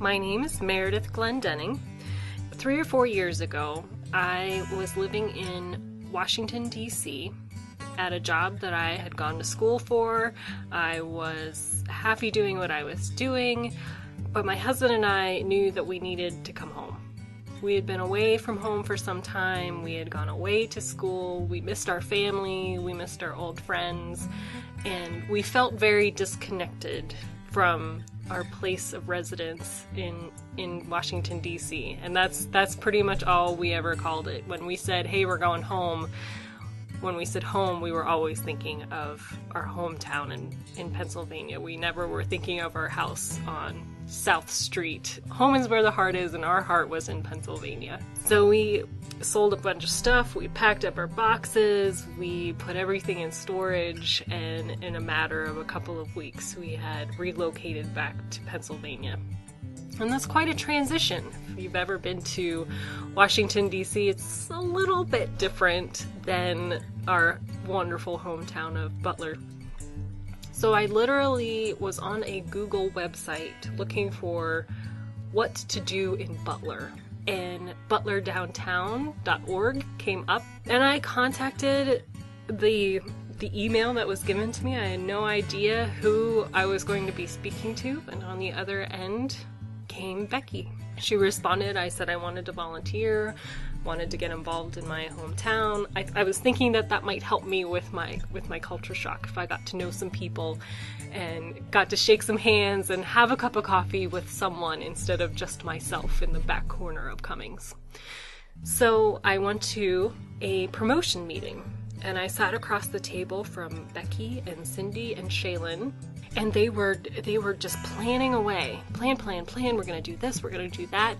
My name is Meredith Glendenning. 3 or 4 years ago, I was living in Washington, D.C. at a job that I had gone to school for. I was happy doing what I was doing, but my husband and I knew that we needed to come home. We had been away from home for some time. We had gone away to school. We missed our family. We missed our old friends. And we felt very disconnected from our place of residence in Washington, D.C. And that's pretty much all we ever called it. When we said, hey, we're going home, when we said home, we were always thinking of our hometown in Pennsylvania. We never were thinking of our house on South Street. Home is where the heart is, and our heart was in Pennsylvania. So we sold a bunch of stuff, we packed up our boxes, we put everything in storage, and in a matter of a couple of weeks, we had relocated back to Pennsylvania. And that's quite a transition. If you've ever been to Washington, D.C., it's a little bit different than our wonderful hometown of Butler. So I literally was on a Google website looking for what to do in Butler. And butlerdowntown.org came up. And I contacted the email that was given to me. I had no idea who I was going to be speaking to. And on the other end came Becky. She responded. I said I wanted to volunteer, wanted to get involved in my hometown. I was thinking that might help me with my culture shock if I got to know some people and got to shake some hands and have a cup of coffee with someone instead of just myself in the back corner of Cummings. So I went to a promotion meeting and I sat across the table from Becky and Cindy and Shaylin. And they were just planning away. Plan, we're gonna do this, we're gonna do that.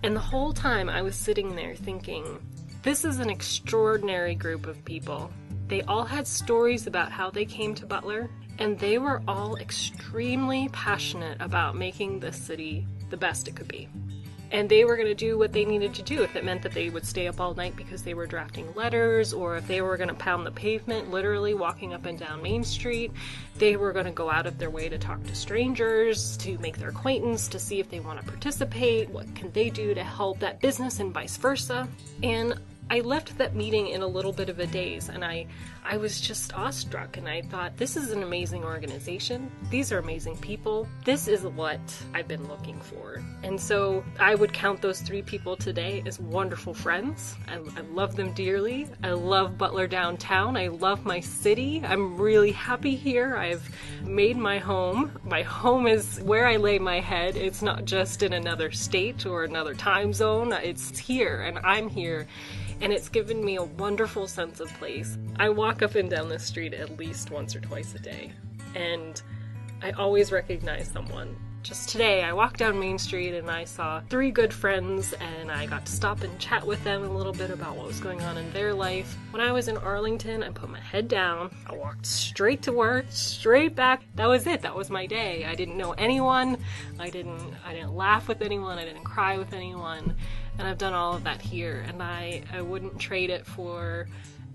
And the whole time I was sitting there thinking, this is an extraordinary group of people. They all had stories about how they came to Butler, and they were all extremely passionate about making this city the best it could be. And they were going to do what they needed to do. If it meant that they would stay up all night because they were drafting letters, or if they were going to pound the pavement, literally walking up and down Main Street, they were going to go out of their way to talk to strangers, to make their acquaintance, to see if they want to participate, what can they do to help that business, and vice versa. And I left that meeting in a little bit of a daze, and I was just awestruck, and I thought, this is an amazing organization. These are amazing people. This is what I've been looking for. And so I would count those 3 people today as wonderful friends. I love them dearly. I love Butler downtown. I love my city. I'm really happy here. I've made my home. My home is where I lay my head. It's not just in another state or another time zone. It's here, and I'm here. And it's given me a wonderful sense of place. I walk up and down the street at least once or twice a day, and I always recognize someone. Just today, I walked down Main Street and I saw 3 good friends, and I got to stop and chat with them a little bit about what was going on in their life. When I was in Arlington, I put my head down, I walked straight to work, straight back. That was it. That was my day. I didn't know anyone. I didn't laugh with anyone. I didn't cry with anyone. And I've done all of that here, and I wouldn't trade it for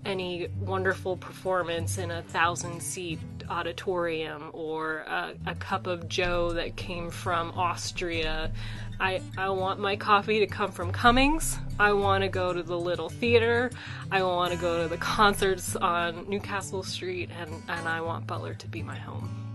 any wonderful performance in a 1,000-seat auditorium or a cup of joe that came from Austria. I want my coffee to come from Cummings. I want to go to the Little Theater. I want to go to the concerts on Newcastle Street, and I want Butler to be my home.